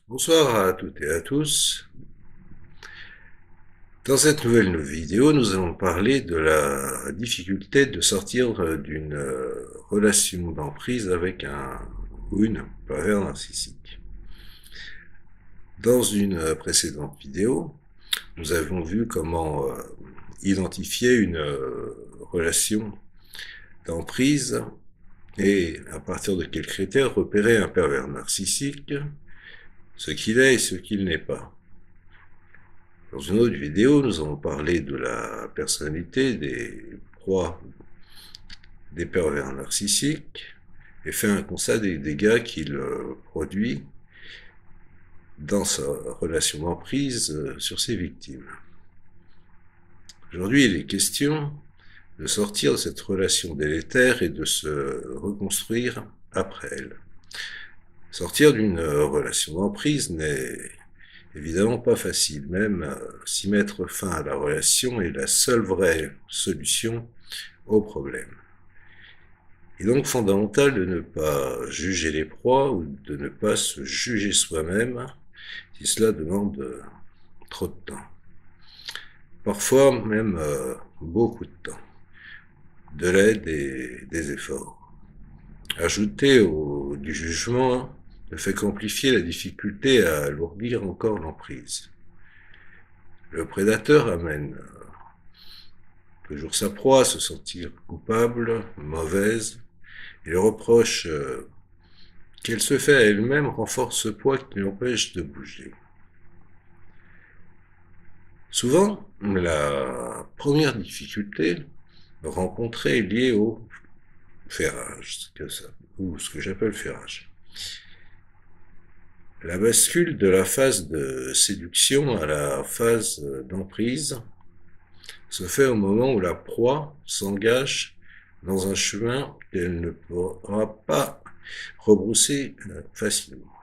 Bonsoir à toutes et à tous. Dans cette nouvelle vidéo, nous allons parler de la difficulté de sortir d'une relation d'emprise avec un ou une pervers narcissique. Dans une précédente vidéo, nous avons vu comment identifier une relation d'emprise et à partir de quels critères repérer un pervers narcissique, ce qu'il est et ce qu'il n'est pas. Dans une autre vidéo, nous allons parler de la personnalité des proies des pervers narcissiques et faire un constat des dégâts qu'il produit dans sa relation d'emprise sur ses victimes. Aujourd'hui, il est question de sortir de cette relation délétère et de se reconstruire après elle. Sortir d'une relation d'emprise n'est évidemment pas facile, même s'y mettre fin à la relation est la seule vraie solution au problème. Il est donc fondamental de ne pas juger les proies ou de ne pas se juger soi-même si cela demande trop de temps. Parfois même beaucoup de temps, de l'aide et des efforts. Ajouter du jugement ne fait qu'amplifier la difficulté à alourdir encore l'emprise. Le prédateur amène toujours sa proie à se sentir coupable, mauvaise, et le reproche qu'elle se fait à elle-même renforce ce poids qui l'empêche de bouger. Souvent, la première difficulté rencontrée est liée au ferrage, ou ce que j'appelle ferrage. La bascule de la phase de séduction à la phase d'emprise se fait au moment où la proie s'engage dans un chemin qu'elle ne pourra pas rebrousser facilement.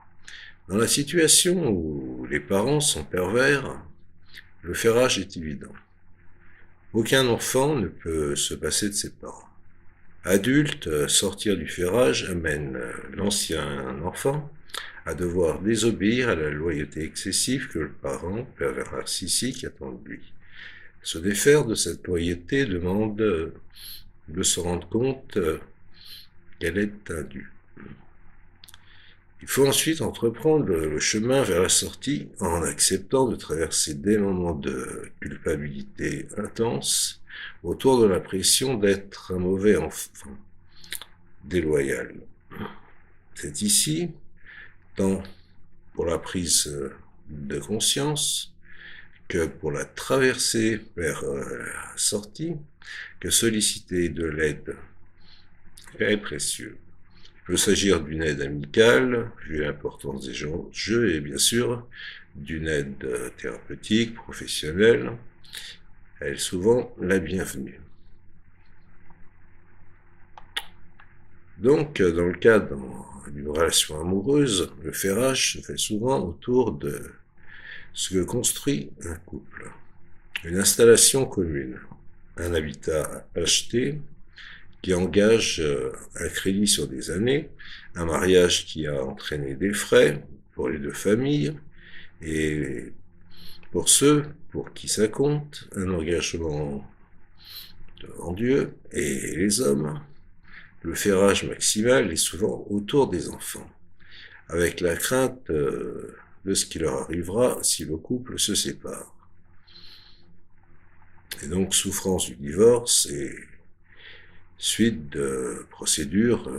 Dans la situation où les parents sont pervers, le ferrage est évident. Aucun enfant ne peut se passer de ses parents. Adulte, sortir du ferrage amène l'ancien enfant à devoir désobéir à la loyauté excessive que le parent, pervers narcissique, attend de lui. Se défaire de cette loyauté demande de se rendre compte qu'elle est indue. Il faut ensuite entreprendre le chemin vers la sortie en acceptant de traverser des moments de culpabilité intense autour de l'impression d'être un mauvais enfant, déloyal. C'est ici, tant pour la prise de conscience que pour la traversée vers la sortie, que solliciter de l'aide est précieux. Il peut s'agir d'une aide amicale, vu l'importance des jeux, et bien sûr d'une aide thérapeutique, professionnelle. Elle est souvent la bienvenue. Donc, dans le cadre d'une relation amoureuse, le ferrage se fait souvent autour de ce que construit un couple. Une installation commune, un habitat acheté, qui engage un crédit sur des années, un mariage qui a entraîné des frais pour les deux familles, et pour ceux pour qui ça compte, un engagement en Dieu et les hommes. Le ferrage maximal est souvent autour des enfants, avec la crainte de ce qui leur arrivera si le couple se sépare. Et donc souffrance du divorce et suite de procédures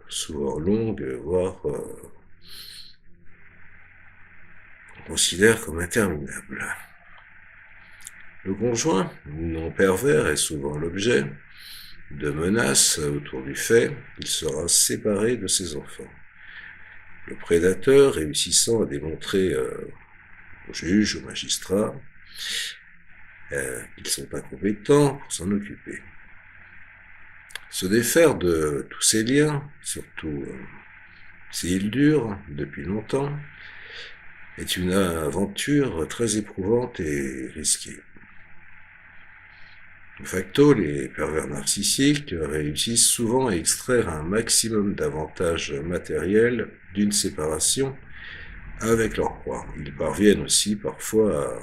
souvent longues, voire on considère comme interminables. Le conjoint non pervers est souvent l'objet de menaces autour du fait qu'il sera séparé de ses enfants. Le prédateur réussissant à démontrer aux juges, aux magistrats, qu'ils sont incompétents pour s'en occuper. Se défaire de tous ces liens, surtout s'ils durent depuis longtemps, est une aventure très éprouvante et risquée. De facto, les pervers narcissiques réussissent souvent à extraire un maximum d'avantages matériels d'une séparation avec leur proie. Ils parviennent aussi parfois,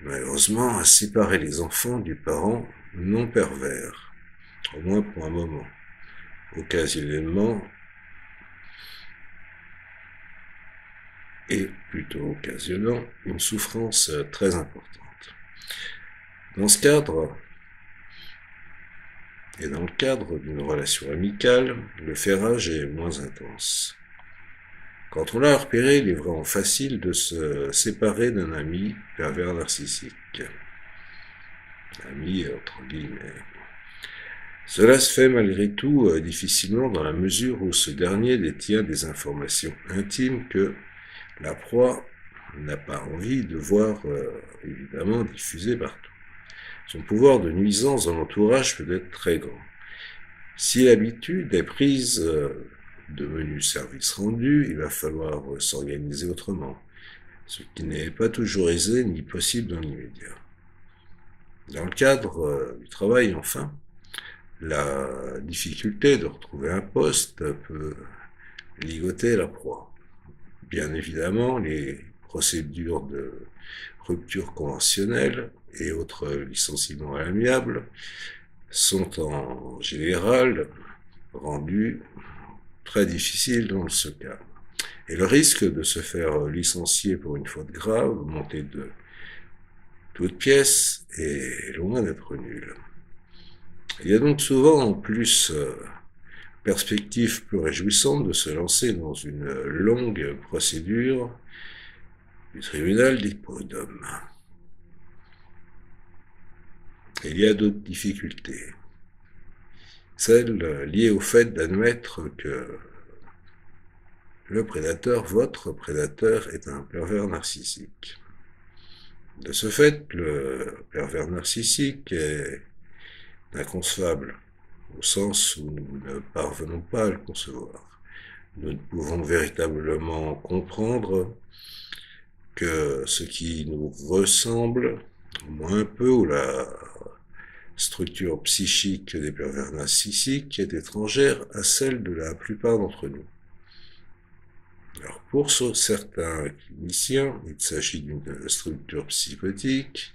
malheureusement, à séparer les enfants du parent non pervers, au moins pour un moment, occasionnellement, et plutôt occasionnant une souffrance très importante. Dans ce cadre, et dans le cadre d'une relation amicale, le ferrage est moins intense. Quand on l'a repéré, il est vraiment facile de se séparer d'un ami pervers narcissique. Ami, entre guillemets. Cela se fait malgré tout difficilement dans la mesure où ce dernier détient des informations intimes que la proie n'a pas envie de voir évidemment diffusées partout. Son pouvoir de nuisance dans l'entourage peut être très grand. Si l'habitude est prise de menus services rendus, il va falloir s'organiser autrement, ce qui n'est pas toujours aisé ni possible dans l'immédiat. Dans le cadre du travail, enfin, la difficulté de retrouver un poste peut ligoter la proie. Bien évidemment, les procédures de rupture conventionnelle et autres licenciements à l'amiable sont en général rendues très difficiles dans ce cas. Et le risque de se faire licencier pour une faute grave, monter de toutes pièces, est loin d'être nul. Il y a donc souvent en plus perspective plus réjouissante de se lancer dans une longue procédure du tribunal des prud'hommes. Il y a d'autres difficultés. Celle liée au fait d'admettre que le prédateur, votre prédateur, est un pervers narcissique. De ce fait, le pervers narcissique est inconcevable, au sens où nous ne parvenons pas à le concevoir. Nous ne pouvons véritablement comprendre que ce qui nous ressemble, au moins un peu, ou la structure psychique des pervers narcissiques est étrangère à celle de la plupart d'entre nous. Alors pour certains cliniciens, il s'agit d'une structure psychotique,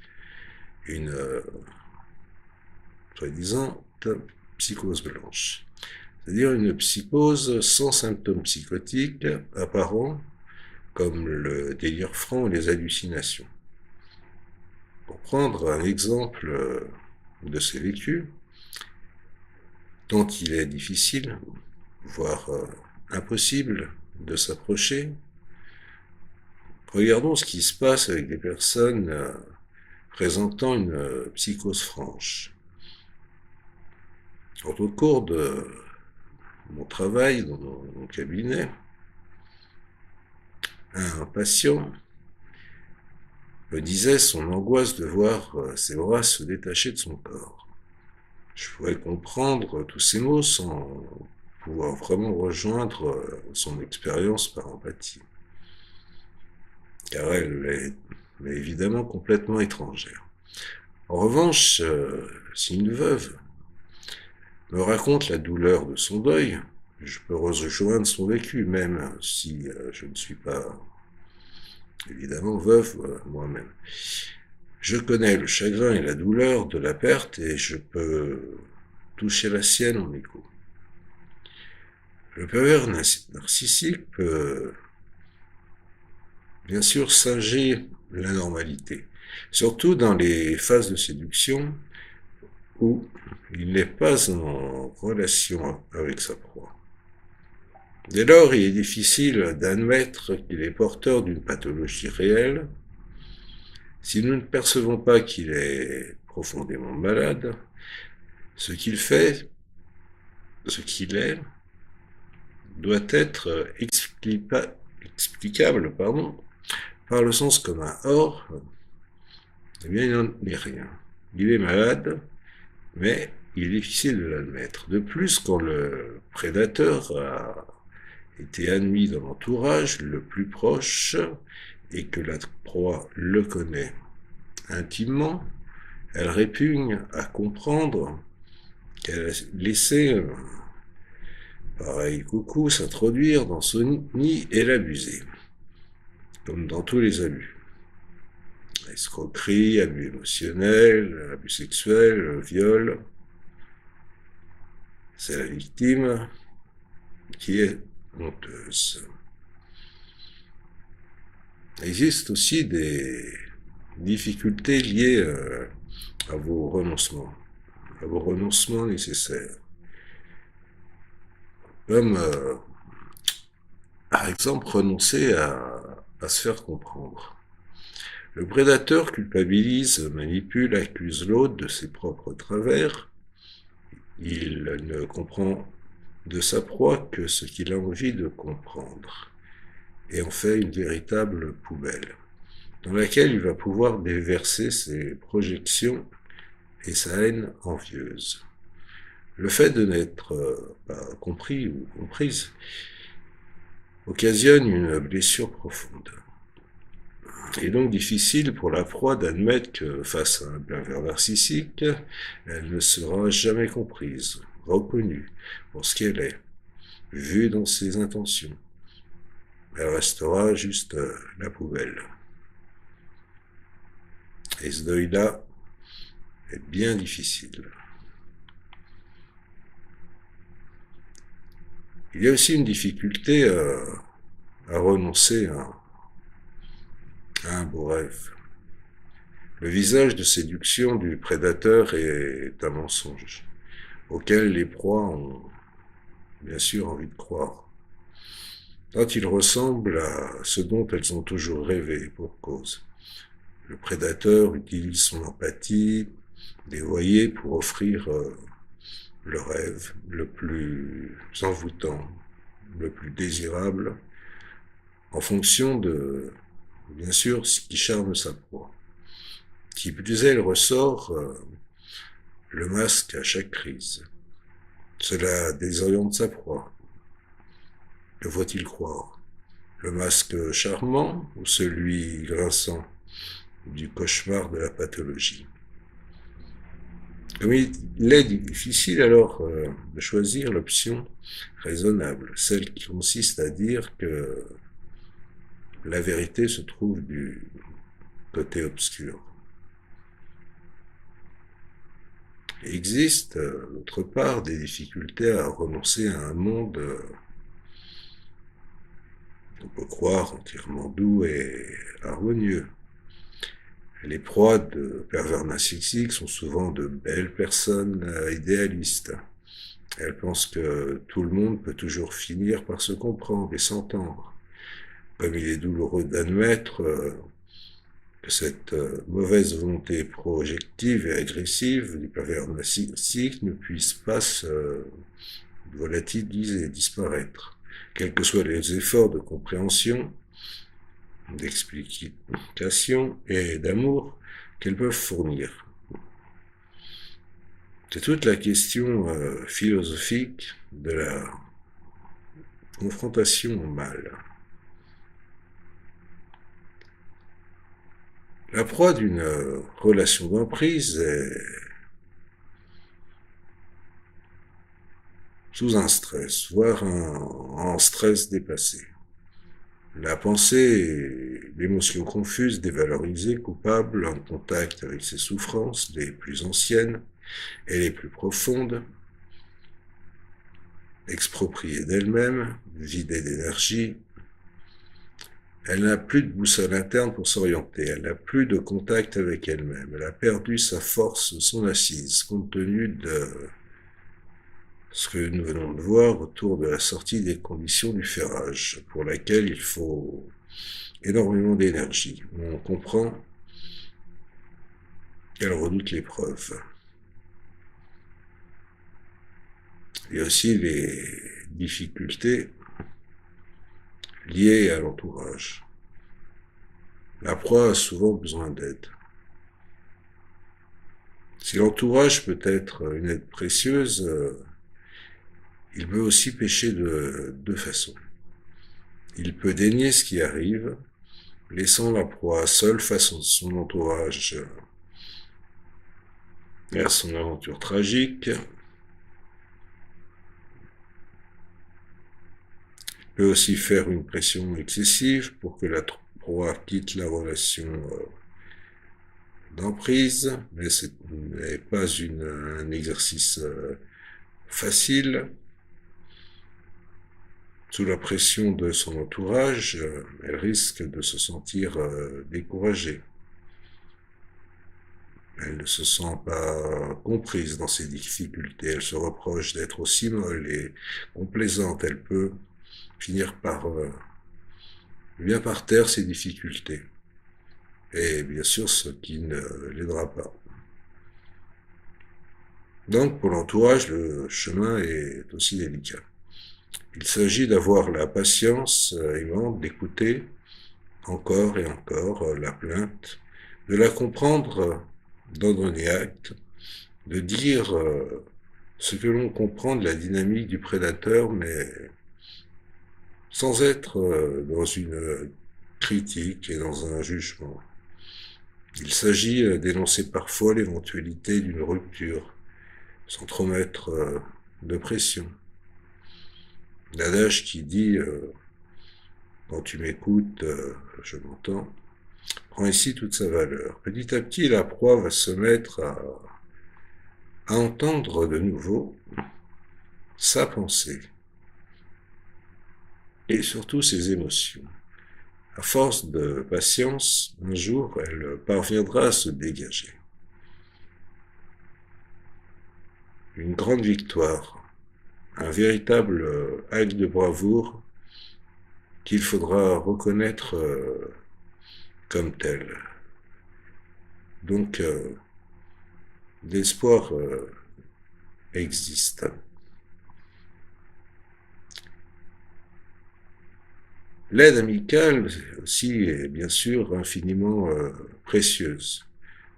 une soi-disant psychose blanche, c'est-à-dire une psychose sans symptômes psychotiques apparents comme le délire franc et les hallucinations. Pour prendre un exemple de ces vécus, dont il est difficile, voire impossible de s'approcher, regardons ce qui se passe avec des personnes présentant une psychose franche. Au cours de mon travail dans mon cabinet, un patient me disait son angoisse de voir ses bras se détacher de son corps. Je pouvais comprendre tous ces mots sans pouvoir vraiment rejoindre son expérience par empathie, car elle est évidemment complètement étrangère. En revanche, si une veuve me raconte la douleur de son deuil, je peux rejoindre son vécu, même si je ne suis pas évidemment veuve moi-même. Je connais le chagrin et la douleur de la perte et je peux toucher la sienne en écho. Le pervers narcissique peut bien sûr singer la normalité, surtout dans les phases de séduction où il n'est pas en relation avec sa proie. Dès lors, il est difficile d'admettre qu'il est porteur d'une pathologie réelle. Si nous ne percevons pas qu'il est profondément malade, ce qu'il fait, ce qu'il est, doit être explicable par le sens commun. Or, eh bien, il n'en est rien. Il est malade, mais il est difficile de l'admettre. De plus, quand le prédateur a été admis dans l'entourage le plus proche et que la proie le connaît intimement, elle répugne à comprendre qu'elle a laissé pareil coucou s'introduire dans son nid et l'abuser. comme dans tous les abus. Escroquerie, abus émotionnel, abus sexuel, viol. C'est la victime qui est honteuse. Il existe aussi des difficultés liées à vos renoncements nécessaires. Comme, par exemple, renoncer à se faire comprendre. Le prédateur culpabilise, manipule, accuse l'autre de ses propres travers. Il ne comprend de sa proie que ce qu'il a envie de comprendre, et en fait une véritable poubelle, dans laquelle il va pouvoir déverser ses projections et sa haine envieuse. Le fait de n'être pas compris ou comprise occasionne une blessure profonde. Il est donc difficile pour la proie d'admettre que, face à un pervers narcissique, elle ne sera jamais comprise, reconnue pour ce qu'elle est, vue dans ses intentions. Elle restera juste la poubelle. Et ce deuil-là est bien difficile. Il y a aussi une difficulté à renoncer à un beau rêve. Le visage de séduction du prédateur est un mensonge, auquel les proies ont bien sûr envie de croire. Tant il ressemble à ce dont elles ont toujours rêvé, pour cause. Le prédateur utilise son empathie dévoyée pour offrir le rêve le plus envoûtant, le plus désirable, en fonction de, bien sûr, ce qui charme sa proie. Qui plus est, il ressort le masque à chaque crise. Cela désoriente sa proie. Que faut-il croire? Le masque charmant ou celui grinçant du cauchemar de la pathologie? Comme il est difficile alors de choisir l'option raisonnable, celle qui consiste à dire que la vérité se trouve du côté obscur. Il existe, d'autre part, des difficultés à renoncer à un monde qu'on peut croire entièrement doux et harmonieux. Les proies de pervers narcissiques sont souvent de belles personnes idéalistes. Elles pensent que tout le monde peut toujours finir par se comprendre et s'entendre. Comme il est douloureux d'admettre que cette mauvaise volonté projective et agressive du pervers narcissique ne puisse pas se volatiliser, disparaître, quels que soient les efforts de compréhension, d'explication et d'amour qu'elles peuvent fournir. C'est toute la question philosophique de la confrontation au mal. La proie d'une relation d'emprise est sous un stress, voire un stress dépassé. La pensée, l'émotion confuse, dévalorisée, coupable, en contact avec ses souffrances les plus anciennes et les plus profondes, expropriée d'elle-même, vidée d'énergie. Elle n'a plus de boussole interne pour s'orienter, elle n'a plus de contact avec elle-même, elle a perdu sa force, son assise, compte tenu de ce que nous venons de voir autour de la sortie des conditions du ferrage, pour laquelle il faut énormément d'énergie. On comprend qu'elle redoute l'épreuve. Il y a aussi les difficultés liées à l'entourage. La proie a souvent besoin d'aide. Si l'entourage peut être une aide précieuse, il peut aussi pécher de deux façons. Il peut dénier ce qui arrive, laissant la proie seule face à son entourage et à son aventure tragique. Il peut aussi faire une pression excessive pour que la proie quitte la relation d'emprise, mais ce n'est pas un exercice facile. Sous la pression de son entourage, elle risque de se sentir découragée. Elle ne se sent pas comprise dans ses difficultés. Elle se reproche d'être aussi molle et complaisante. Elle peut finir par bien par terre ses difficultés. Et bien sûr, ce qui ne l'aidera pas. Donc, pour l'entourage, le chemin est aussi délicat. Il s'agit d'avoir la patience aimante d'écouter encore et encore la plainte, de la comprendre, d'en donner acte, de dire ce que l'on comprend de la dynamique du prédateur, mais sans être dans une critique et dans un jugement. Il s'agit d'énoncer parfois l'éventualité d'une rupture, sans trop mettre de pression. L'adage qui dit quand tu m'écoutes, je m'entends, prend ici toute sa valeur. Petit à petit, la proie va se mettre à entendre de nouveau sa pensée et surtout ses émotions. À force de patience, un jour, elle parviendra à se dégager. Une grande victoire, un véritable acte de bravoure qu'il faudra reconnaître comme tel. Donc, l'espoir existe. L'aide amicale aussi est bien sûr infiniment précieuse.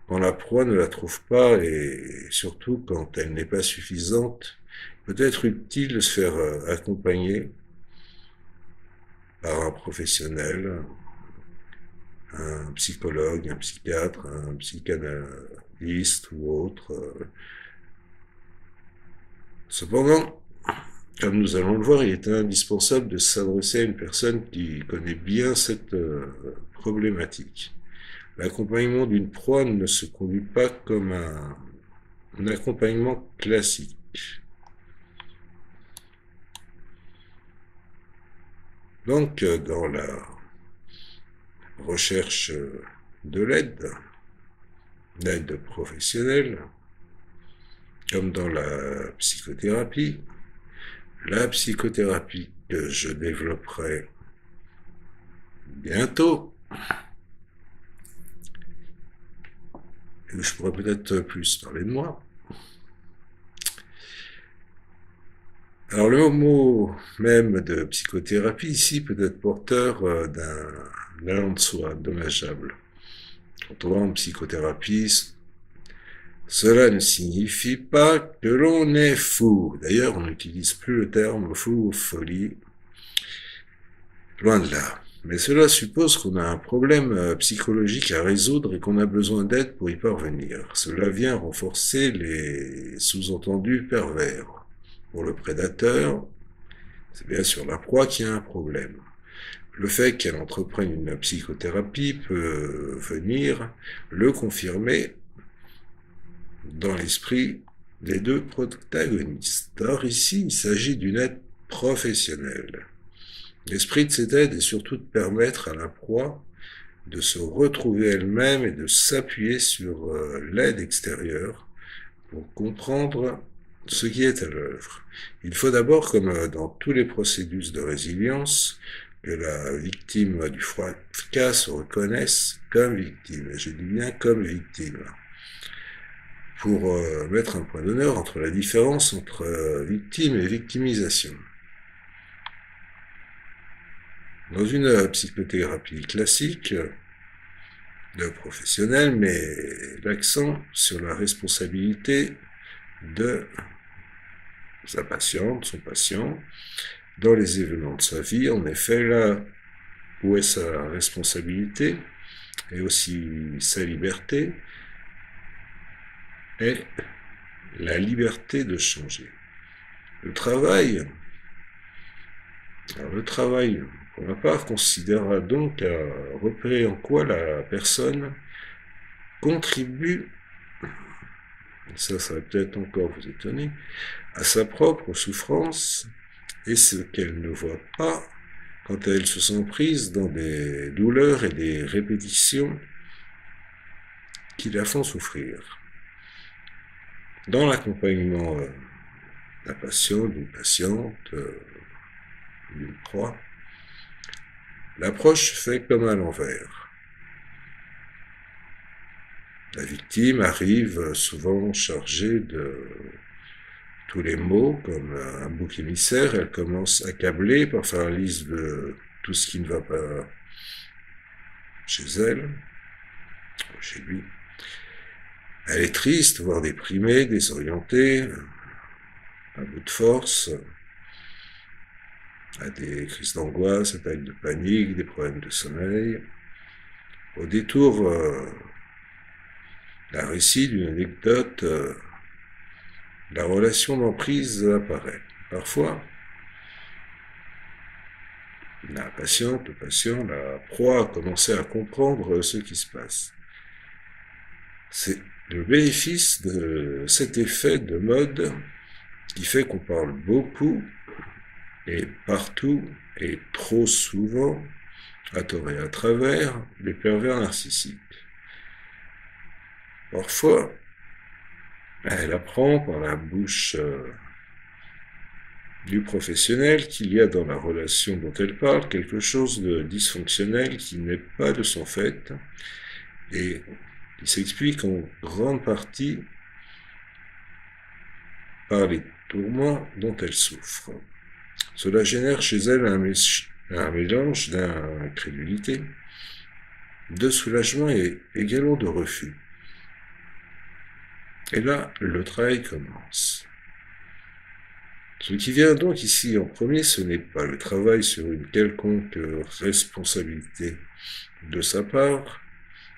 Quand la proie ne la trouve pas et surtout quand elle n'est pas suffisante, peut être utile de se faire accompagner par un professionnel, un psychologue, un psychiatre, un psychanalyste ou autre. Cependant, comme nous allons le voir, il est indispensable de s'adresser à une personne qui connaît bien cette problématique. L'accompagnement d'une proie ne se conduit pas comme un accompagnement classique. Donc, dans la recherche de l'aide professionnelle, comme dans la psychothérapie que je développerai bientôt, et je pourrais peut-être plus parler de moi. Alors le mot même de psychothérapie ici peut être porteur d'un allant de soi dommageable. Quand on va en psychothérapie, cela ne signifie pas que l'on est fou. D'ailleurs, on n'utilise plus le terme fou ou folie. Loin de là. Mais cela suppose qu'on a un problème psychologique à résoudre et qu'on a besoin d'aide pour y parvenir. Cela vient renforcer les sous-entendus pervers. Pour le prédateur, c'est bien sûr la proie qui a un problème. Le fait qu'elle entreprenne une psychothérapie peut venir le confirmer dans l'esprit des deux protagonistes. Or ici, il s'agit d'une aide professionnelle. L'esprit de cette aide est surtout de permettre à la proie de se retrouver elle-même et de s'appuyer sur l'aide extérieure pour comprendre ce qui est à l'œuvre. Il faut d'abord, comme dans tous les processus de résilience, que la victime du fracas se reconnaisse comme victime. Et je dis bien comme victime. Pour mettre un point d'honneur entre la différence entre victime et victimisation. Dans une psychothérapie classique, de professionnel, mais l'accent sur la responsabilité de sa patiente, son patient, dans les événements de sa vie. En effet, là où est sa responsabilité et aussi sa liberté, est la liberté de changer. Le travail Pour ma part, considérera donc à repérer en quoi la personne contribue, ça va peut-être encore vous étonner, à sa propre souffrance et ce qu'elle ne voit pas quand elle se sent prise dans des douleurs et des répétitions qui la font souffrir. Dans l'accompagnement d'un patient, d'une patiente, d'une proie, l'approche se fait comme à l'envers. La victime arrive souvent chargée de tous les maux, comme un bouc émissaire. Elle commence accablée par faire la liste de tout ce qui ne va pas chez elle, ou chez lui. Elle est triste, voire déprimée, désorientée, à bout de force, a des crises d'angoisse, attaques de panique, des problèmes de sommeil. Au détour d'un récit, d'une anecdote, la relation d'emprise apparaît. Parfois, la patiente, le patient, la proie a commencé à comprendre ce qui se passe. C'est le bénéfice de cet effet de mode qui fait qu'on parle beaucoup et partout et trop souvent, à tort et à travers, des pervers narcissiques. Parfois, elle apprend par la bouche du professionnel qu'il y a dans la relation dont elle parle quelque chose de dysfonctionnel qui n'est pas de son fait et qui s'explique en grande partie par les tourments dont elle souffre. Cela génère chez elle un mélange d'incrédulité, de soulagement et également de refus. Et là, le travail commence. Ce qui vient donc ici en premier, ce n'est pas le travail sur une quelconque responsabilité de sa part,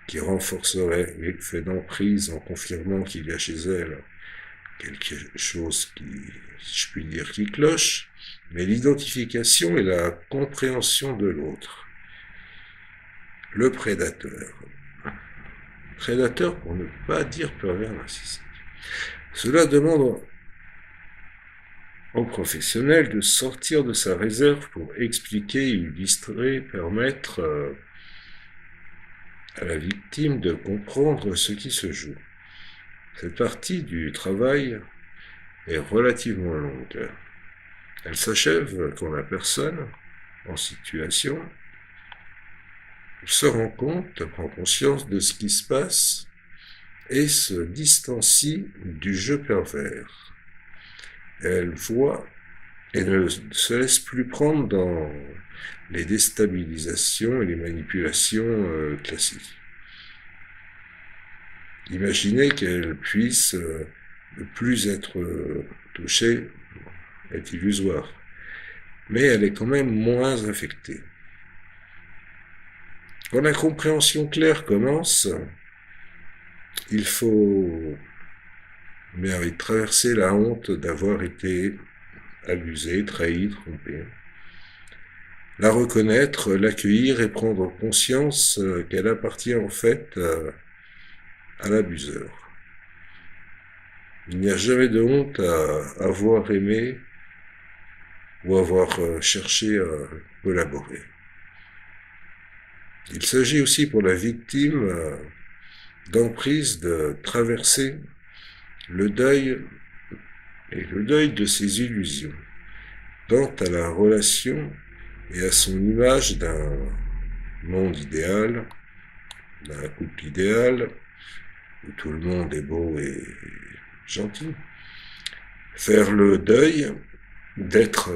qui renforcerait l'effet d'emprise en confirmant qu'il y a chez elle quelque chose qui, si je puis dire, qui cloche, mais l'identification et la compréhension de l'autre. Le prédateur. Prédateur pour ne pas dire pervers narcissique. Cela demande au professionnel de sortir de sa réserve pour expliquer, illustrer, permettre à la victime de comprendre ce qui se joue. Cette partie du travail est relativement longue. Elle s'achève quand la personne en situation se rend compte, prend conscience de ce qui se passe et se distancie du jeu pervers. Elle voit et ne se laisse plus prendre dans les déstabilisations et les manipulations classiques. Imaginer qu'elle puisse ne plus être touchée est illusoire, mais elle est quand même moins affectée. Quand la compréhension claire commence, il faut traverser la honte d'avoir été abusé, trahi, trompé. La reconnaître, l'accueillir et prendre conscience qu'elle appartient en fait à l'abuseur. Il n'y a jamais de honte à avoir aimé ou avoir cherché à collaborer. Il s'agit aussi pour la victime d'emprise de traverser le deuil et le deuil de ses illusions quant à la relation et à son image d'un monde idéal, d'un couple idéal, où tout le monde est beau et gentil. Faire le deuil d'être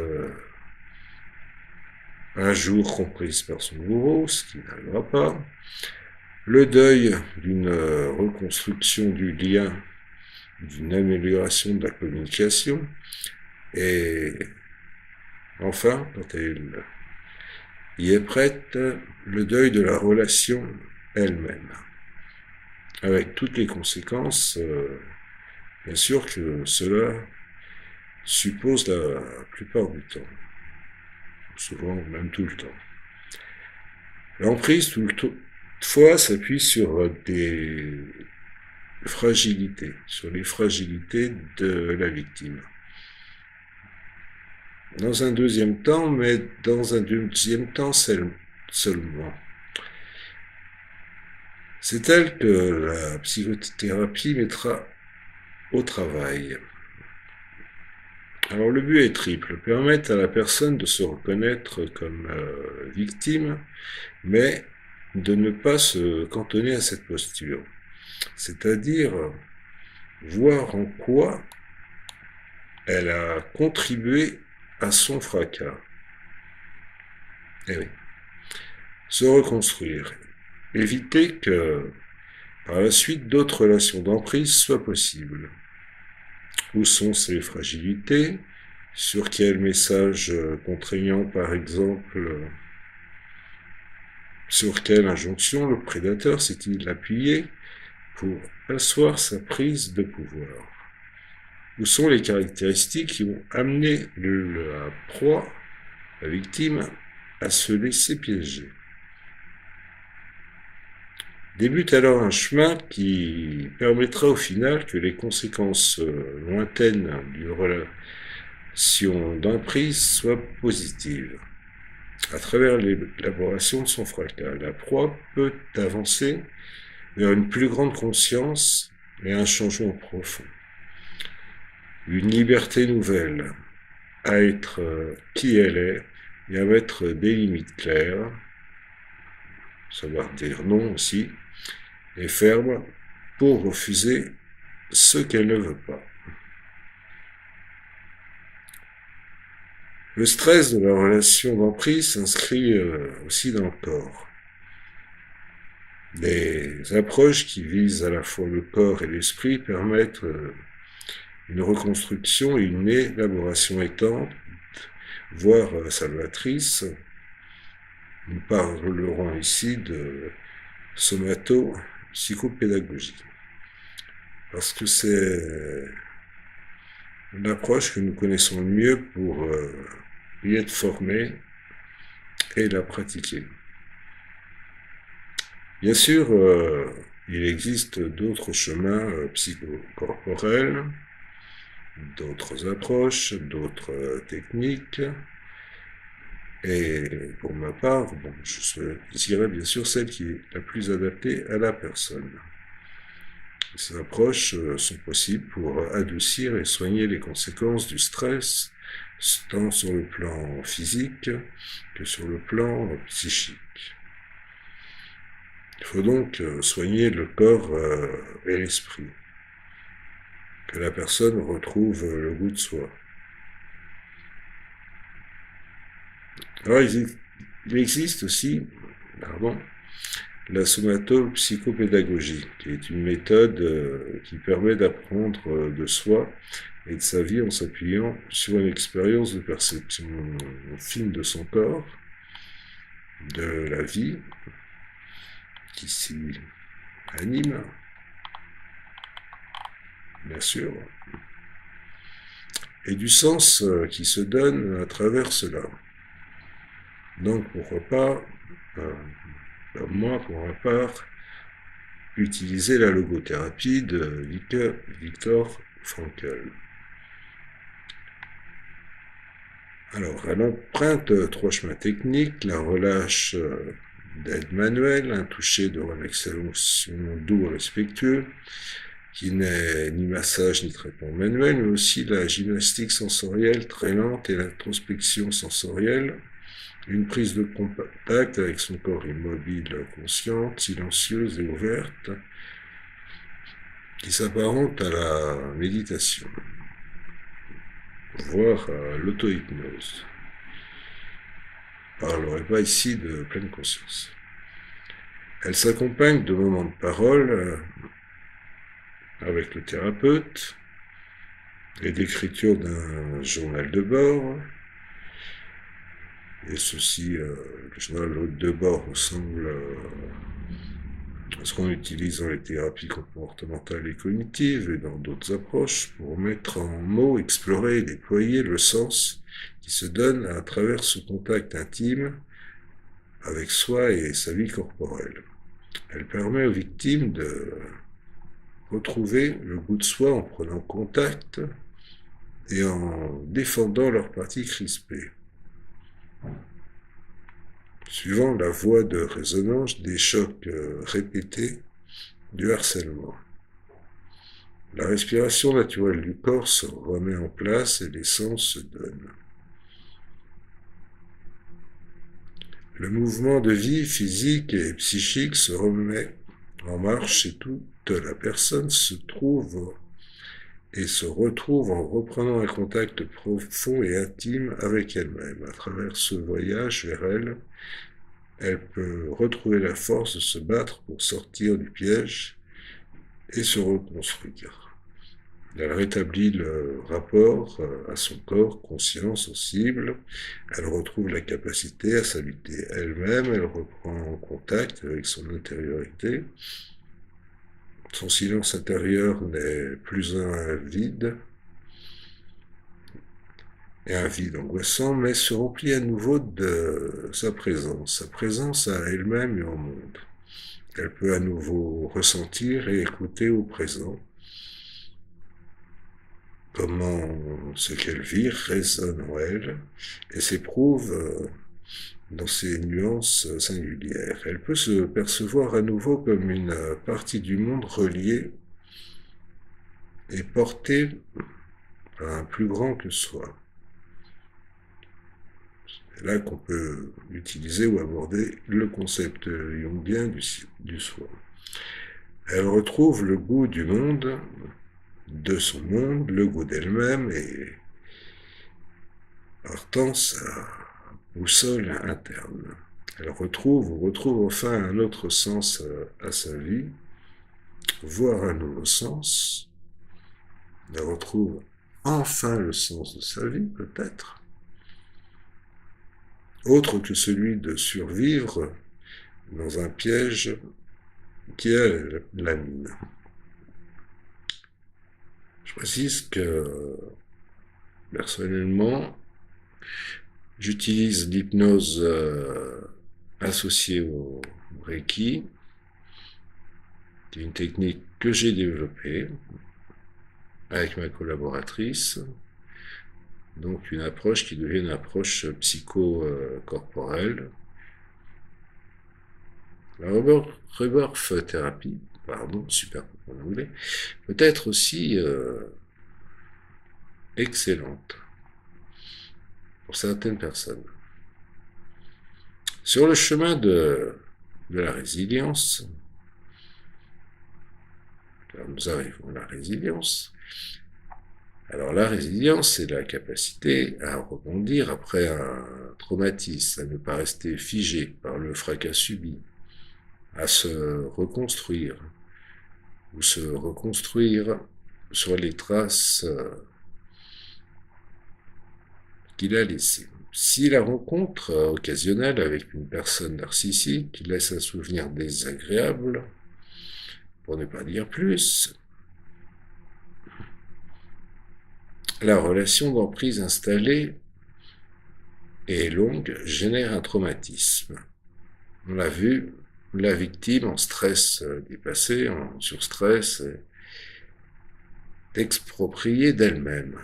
un jour comprise par son bourreau, ce qui n'arrivera pas. Le deuil d'une reconstruction du lien, d'une amélioration de la communication. Et enfin, quand elle y est prête, le deuil de la relation elle-même. Avec toutes les conséquences, bien sûr que cela suppose la plupart du temps, souvent même tout le temps. L'emprise, toutefois, s'appuie sur des fragilités, sur les fragilités de la victime. Dans un deuxième temps, mais dans un deuxième temps seulement. C'est elle que la psychothérapie mettra au travail. Alors le but est triple, permettre à la personne de se reconnaître comme victime, mais de ne pas se cantonner à cette posture. C'est-à-dire voir en quoi elle a contribué à son fracas. Eh oui. Se reconstruire. Éviter que par la suite d'autres relations d'emprise soient possibles. Où sont ces fragilités? Sur quel message contraignant, par exemple, sur quelle injonction le prédateur s'est-il appuyé pour asseoir sa prise de pouvoir? Où sont les caractéristiques qui ont amené la proie, la victime, à se laisser piéger? Débute alors un chemin qui permettra au final que les conséquences lointaines d'une relation d'emprise soient positives. À travers l'élaboration de son fracas, la proie peut avancer vers une plus grande conscience et un changement profond. Une liberté nouvelle à être qui elle est et à mettre des limites claires, savoir dire non aussi, et ferme pour refuser ce qu'elle ne veut pas. Le stress de la relation d'emprise s'inscrit aussi dans le corps. Des approches qui visent à la fois le corps et l'esprit permettent une reconstruction et une élaboration étante, voire salvatrice. Nous parlerons ici de somato-psychopédagogie. Parce que c'est une approche que nous connaissons le mieux pour y être formés et la pratiquer. Bien sûr, il existe d'autres chemins psychocorporels, d'autres approches, d'autres techniques. Et pour ma part, bon, je choisirais bien sûr celle qui est la plus adaptée à la personne. Ces approches sont possibles pour adoucir et soigner les conséquences du stress, tant sur le plan physique que sur le plan psychique. Il faut donc soigner le corps et l'esprit, que la personne retrouve le goût de soi. Alors, il existe aussi, la somato-psychopédagogie, qui est une méthode qui permet d'apprendre de soi et de sa vie en s'appuyant sur une expérience de perception fine de son corps, de la vie qui s'y anime, bien sûr, et du sens qui se donne à travers cela. Donc, pourquoi pas, moi, pour ma part, utiliser la logothérapie de Viktor Frankl. Alors, elle emprunte 3 chemins techniques, la relâche d'aide manuelle, un toucher de relaxation doux et respectueux, qui n'est ni massage ni traitement manuel, mais aussi la gymnastique sensorielle très lente et l'introspection sensorielle, une prise de contact avec son corps immobile, consciente, silencieuse et ouverte, qui s'apparente à la méditation, voire à l'auto-hypnose. Je ne parlerai pas ici de pleine conscience. Elle s'accompagne de moments de parole avec le thérapeute et d'écriture d'un journal de bord. Et ceci, le journal de bord ressemble à ce qu'on utilise dans les thérapies comportementales et cognitives et dans d'autres approches pour mettre en mots, explorer et déployer le sens qui se donne à travers ce contact intime avec soi et sa vie corporelle. Elle permet aux victimes de retrouver le goût de soi en prenant contact et en défendant leurs parties crispées. Suivant la voie de résonance des chocs répétés du harcèlement. La respiration naturelle du corps se remet en place et les sens se donnent. Le mouvement de vie physique et psychique se remet en marche et toute la personne se trouve et se retrouve en reprenant un contact profond et intime avec elle-même. À travers ce voyage vers elle, elle peut retrouver la force de se battre pour sortir du piège et se reconstruire. Elle rétablit le rapport à son corps conscient, sensible. Elle retrouve la capacité à s'habiter elle-même. Elle reprend contact avec son intériorité. Son silence intérieur n'est plus un vide, et un vide angoissant, mais se remplit à nouveau de sa présence à elle-même et au monde. Elle peut à nouveau ressentir et écouter au présent comment ce qu'elle vit résonne en elle et s'éprouve dans ses nuances singulières. Elle peut se percevoir à nouveau comme une partie du monde reliée et portée par un plus grand que soi. C'est là qu'on peut utiliser ou aborder le concept jungien du soi. Elle retrouve le goût du monde, de son monde, le goût d'elle-même et partant sa boussole interne. Elle retrouve enfin un autre sens à sa vie, voire un nouveau sens. Elle retrouve enfin le sens de sa vie, peut-être, autre que celui de survivre dans un piège qui est la mine. Je précise que, personnellement, j'utilise l'hypnose associée au Reiki, qui est une technique que j'ai développée avec ma collaboratrice, donc une approche qui devient une approche psycho-corporelle. La rebirth thérapie, super en anglais, peut être aussi excellente pour certaines personnes. Sur le chemin de la résilience, nous arrivons à la résilience. Alors la résilience, c'est la capacité à rebondir après un traumatisme, à ne pas rester figé par le fracas subi, à se reconstruire, ou se reconstruire sur les traces qu'il a laissées. Si la rencontre occasionnelle avec une personne narcissique laisse un souvenir désagréable, pour ne pas dire plus, la relation d'emprise installée et longue génère un traumatisme. On l'a vu, la victime en stress dépassé, en surstress, est expropriée d'elle-même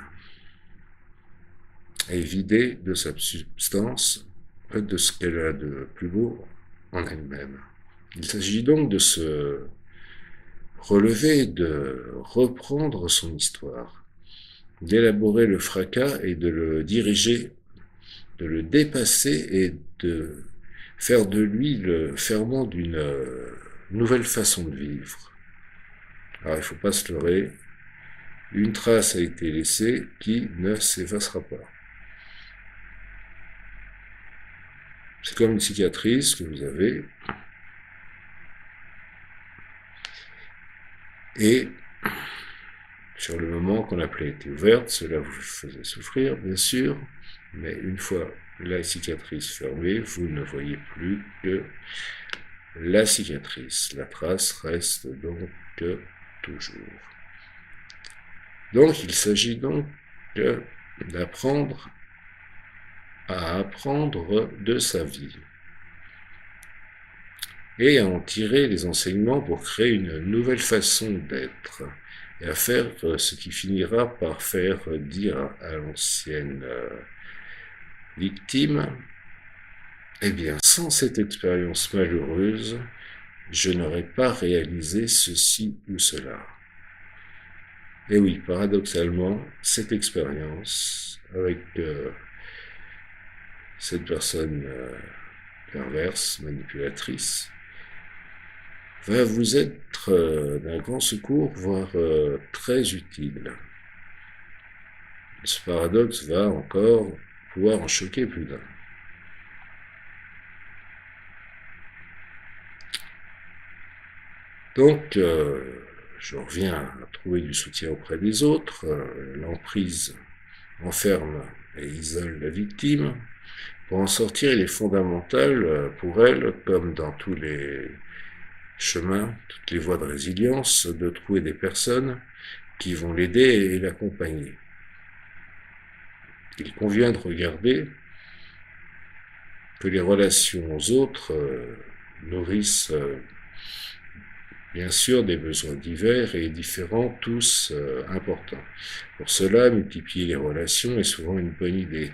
et vidée de sa substance, de ce qu'elle a de plus beau en elle-même. Il s'agit donc de se relever, de reprendre son histoire, d'élaborer le fracas et de le diriger, de le dépasser et de faire de lui le ferment d'une nouvelle façon de vivre. Alors il ne faut pas se leurrer, une trace a été laissée qui ne s'effacera pas. C'est comme une cicatrice que vous avez, et sur le moment quand la plaie était ouverte, cela vous faisait souffrir, bien sûr, mais une fois la cicatrice fermée, vous ne voyez plus que la cicatrice. La trace reste donc toujours. Donc, il s'agit donc d'apprendre à apprendre de sa vie. et à en tirer les enseignements pour créer une nouvelle façon d'être et à faire ce qui finira par faire dire à l'ancienne victime, eh bien, sans cette expérience malheureuse, je n'aurais pas réalisé ceci ou cela. Et oui, paradoxalement, cette expérience avec cette personne perverse, manipulatrice, va vous être d'un grand secours, voire très utile. Ce paradoxe va encore pouvoir en choquer plus d'un. Donc, je reviens à trouver du soutien auprès des autres. L'emprise enferme et isole la victime. Pour en sortir, il est fondamental pour elle, comme dans tous les chemins, toutes les voies de résilience, de trouver des personnes qui vont l'aider et l'accompagner. Il convient de regarder que les relations aux autres nourrissent bien sûr des besoins divers et différents, tous importants. Pour cela, multiplier les relations est souvent une bonne idée,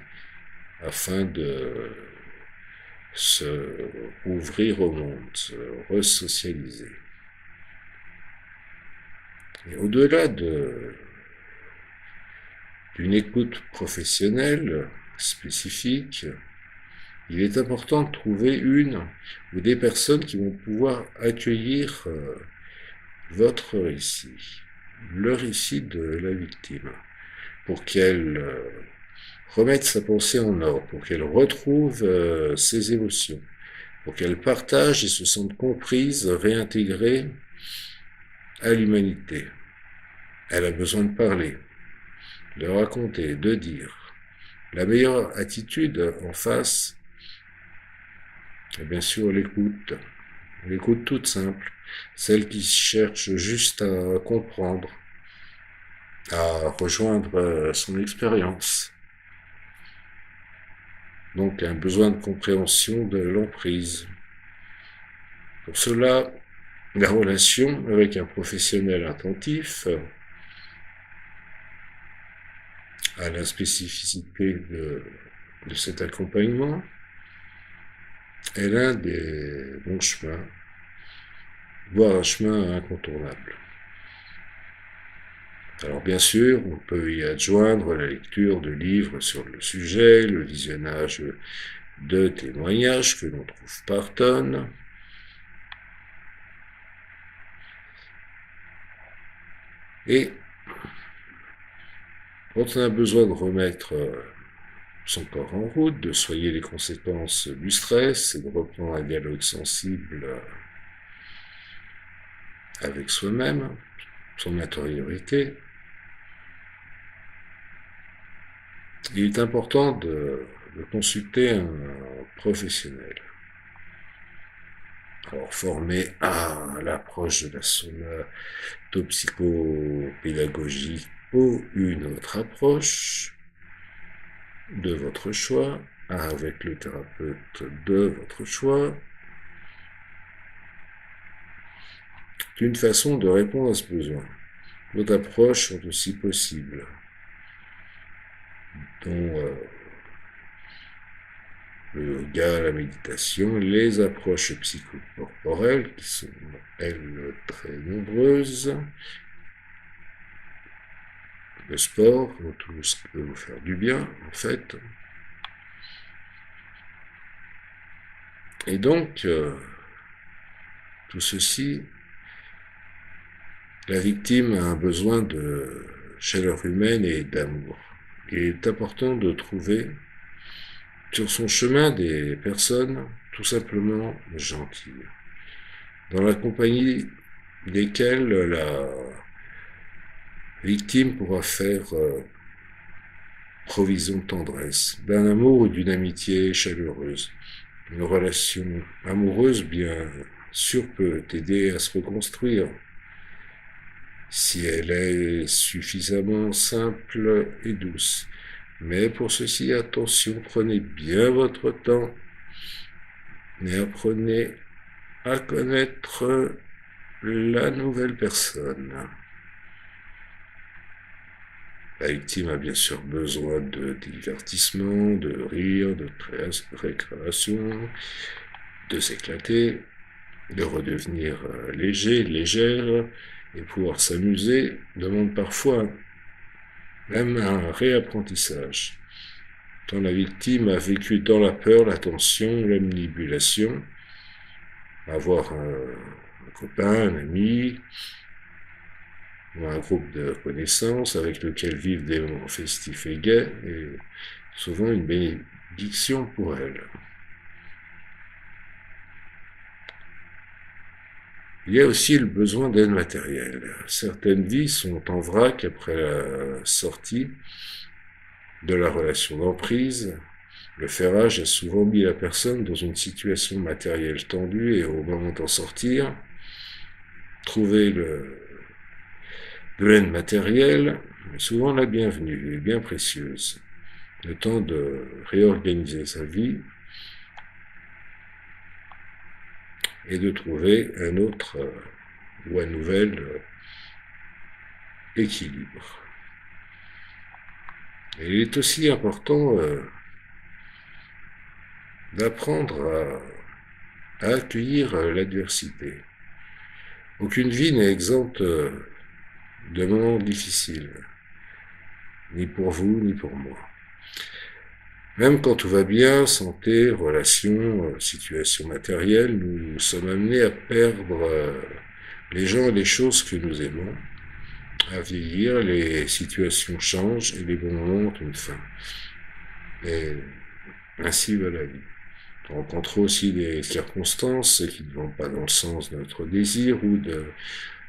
afin de se ouvrir au monde, se resocialiser. Et au-delà d'une écoute professionnelle spécifique, il est important de trouver une ou des personnes qui vont pouvoir accueillir votre récit, le récit de la victime, pour qu'elle remette sa pensée en ordre, pour qu'elle retrouve ses émotions, pour qu'elle partage et se sente comprise, réintégrée à l'humanité. Elle a besoin de parler, de raconter, de dire. La meilleure attitude en face est bien sûr l'écoute. L'écoute toute simple, celle qui cherche juste à comprendre, à rejoindre son expérience. Donc un besoin de compréhension de l'emprise. Pour cela, la relation avec un professionnel attentif à la spécificité de cet accompagnement est l'un des bons chemins, voire un chemin incontournable. Alors bien sûr, on peut y adjoindre la lecture de livres sur le sujet, le visionnage de témoignages que l'on trouve par tonnes. Et quand on a besoin de remettre son corps en route, de soigner les conséquences du stress et de reprendre un dialogue sensible avec soi-même, son intériorité, il est important de consulter un professionnel. Alors, formé à l'approche de la somatopsychopédagogie ou une autre approche de votre choix, avec le thérapeute de votre choix, c'est une façon de répondre à ce besoin. D'autres approches sont aussi possibles, dont le yoga, la méditation, les approches psychocorporelles, qui sont, elles, très nombreuses, le sport, tout ce qui peut vous faire du bien, en fait. Et donc, tout ceci, la victime a un besoin de chaleur humaine et d'amour. Il est important de trouver sur son chemin des personnes tout simplement gentilles, dans la compagnie desquelles la victime pourra faire provision de tendresse, d'un amour ou d'une amitié chaleureuse. Une relation amoureuse, bien sûr, peut t'aider à se reconstruire, si elle est suffisamment simple et douce. Mais pour ceci, attention, prenez bien votre temps et apprenez à connaître la nouvelle personne. La victime a bien sûr besoin de divertissement, de rire, de récréation, de s'éclater, de redevenir léger, légère, et pouvoir s'amuser demande parfois même un réapprentissage. Quand la victime a vécu dans la peur, la tension, la manipulation, avoir un copain, un ami, ou un groupe de connaissances avec lequel vivent des moments festifs et gais est souvent une bénédiction pour elle. Il y a aussi le besoin d'aide matérielle. Certaines vies sont en vrac après la sortie de la relation d'emprise. Le ferrage a souvent mis la personne dans une situation matérielle tendue et au moment d'en sortir, trouver de l'aide matérielle est souvent la bienvenue et bien précieuse. Le temps de réorganiser sa vie et de trouver un autre ou un nouvel équilibre. Et il est aussi important d'apprendre à accueillir l'adversité. Aucune vie n'est exempte de moments difficiles, ni pour vous, ni pour moi. Même quand tout va bien, santé, relations, situation matérielle, nous sommes amenés à perdre les gens et les choses que nous aimons. À vieillir, les situations changent et les bons moments ont une fin. Et ainsi va la vie. On rencontre aussi des circonstances qui ne vont pas dans le sens de notre désir ou de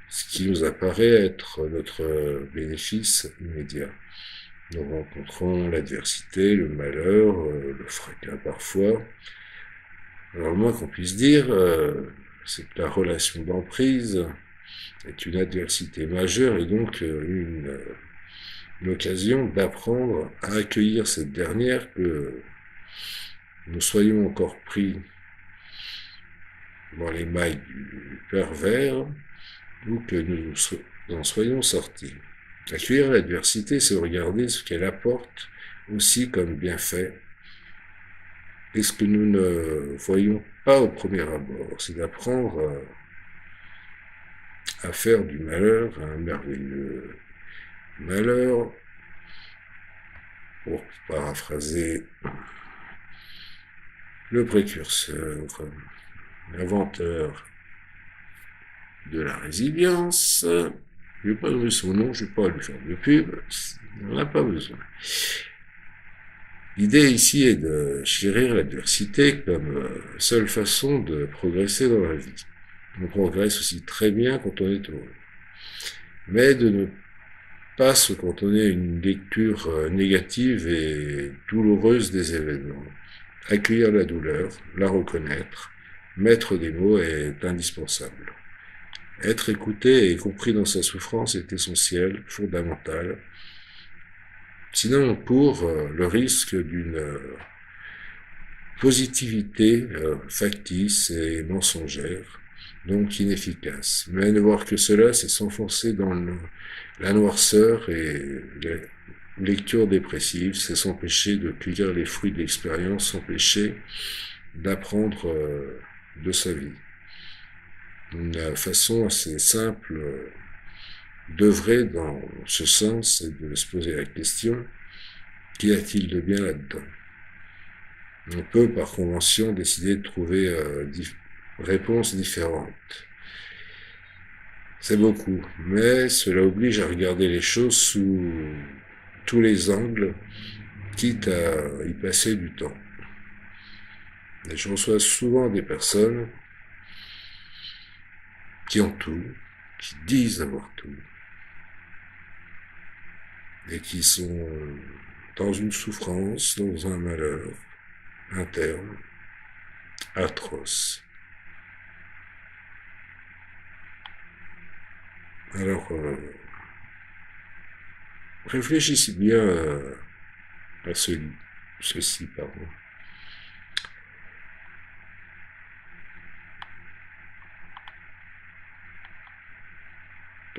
ce qui nous apparaît être notre bénéfice immédiat. Nous rencontrons l'adversité, le malheur, le fracas parfois. Alors le moins qu'on puisse dire, c'est que la relation d'emprise est une adversité majeure et donc une occasion d'apprendre à accueillir cette dernière, que nous soyons encore pris dans les mailles du pervers ou que nous en soyons sortis. Accueillir l'adversité, c'est regarder ce qu'elle apporte aussi comme bienfait et ce que nous ne voyons pas au premier abord. C'est d'apprendre à faire du malheur un merveilleux malheur, pour paraphraser le précurseur, l'inventeur de la résilience. Je ne vais pas donner son nom, je ne vais pas lui faire de pub, on n'en a pas besoin. L'idée ici est de chérir l'adversité comme seule façon de progresser dans la vie. On progresse aussi très bien quand on est heureux. Mais de ne pas se cantonner à une lecture négative et douloureuse des événements. Accueillir la douleur, la reconnaître, mettre des mots est indispensable. Être écouté et compris dans sa souffrance est essentiel, fondamental. Sinon, on court le risque d'une positivité factice et mensongère, donc inefficace. Mais ne voir que cela, c'est s'enfoncer dans la noirceur et la lecture dépressive, c'est s'empêcher de cueillir les fruits de l'expérience, s'empêcher d'apprendre de sa vie. Une façon assez simple d'œuvrer dans ce sens et de se poser la question, qu'y a-t-il de bien là-dedans? On peut, par convention, décider de trouver réponses différentes. C'est beaucoup, mais cela oblige à regarder les choses sous tous les angles, quitte à y passer du temps. Et je reçois souvent des personnes qui ont tout, qui disent avoir tout, et qui sont dans une souffrance, dans un malheur interne, atroce. Alors, réfléchissez bien à ceci, pardon.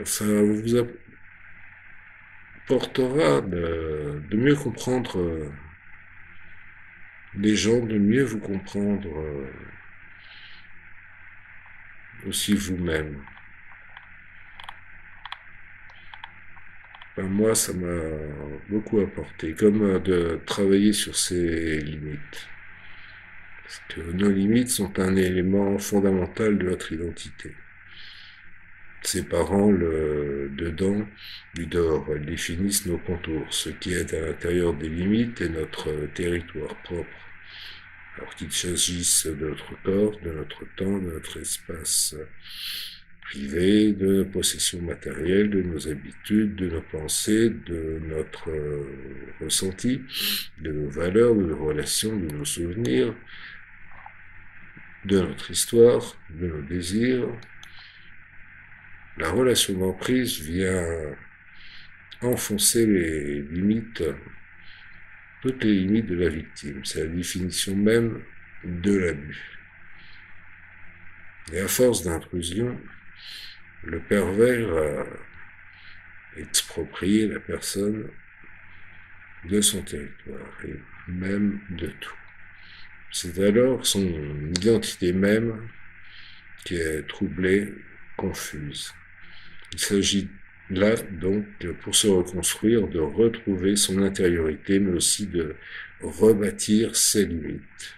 Ça vous apportera de mieux comprendre les gens, de mieux vous comprendre aussi vous-même. Ben, moi, ça m'a beaucoup apporté, comme de travailler sur ses limites. Parce que nos limites sont un élément fondamental de notre identité. Séparant le dedans du dehors, elles définissent nos contours. Ce qui est à l'intérieur des limites est notre territoire propre. Alors qu'il s'agisse de notre corps, de notre temps, de notre espace privé, de nos possessions matérielles, de nos habitudes, de nos pensées, de notre ressenti, de nos valeurs, de nos relations, de nos souvenirs, de notre histoire, de nos désirs. La relation d'emprise vient enfoncer les limites, toutes les limites de la victime. C'est la définition même de l'abus. Et à force d'intrusion, le pervers a exproprié la personne de son territoire et même de tout. C'est alors son identité même qui est troublée, confuse. Il s'agit là donc, pour se reconstruire, de retrouver son intériorité, mais aussi de rebâtir ses limites.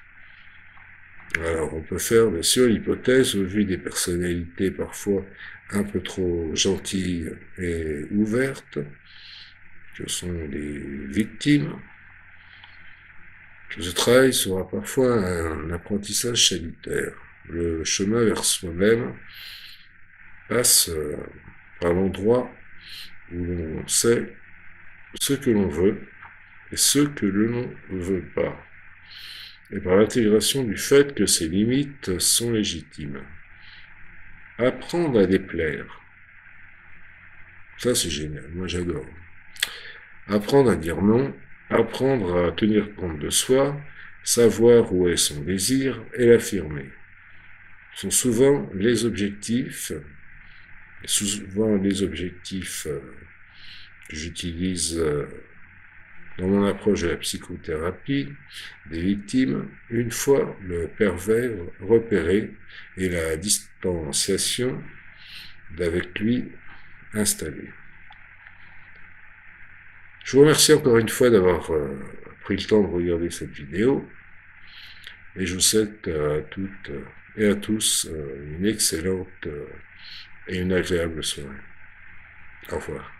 Alors, on peut faire bien sûr l'hypothèse, au vu des personnalités parfois un peu trop gentilles et ouvertes, que sont les victimes, que ce travail sera parfois un apprentissage salutaire. Le chemin vers soi-même passe par l'endroit où l'on sait ce que l'on veut et ce que l'on ne veut pas, et par l'intégration du fait que ces limites sont légitimes. Apprendre à déplaire, ça c'est génial, moi j'adore. Apprendre à dire non, apprendre à tenir compte de soi, savoir où est son désir et l'affirmer. Ce sont souvent les objectifs que j'utilise dans mon approche de la psychothérapie des victimes, une fois le pervers repéré et la distanciation d'avec lui installée. Je vous remercie encore une fois d'avoir pris le temps de regarder cette vidéo et je vous souhaite à toutes et à tous une excellente et une agréable soirée. Au revoir.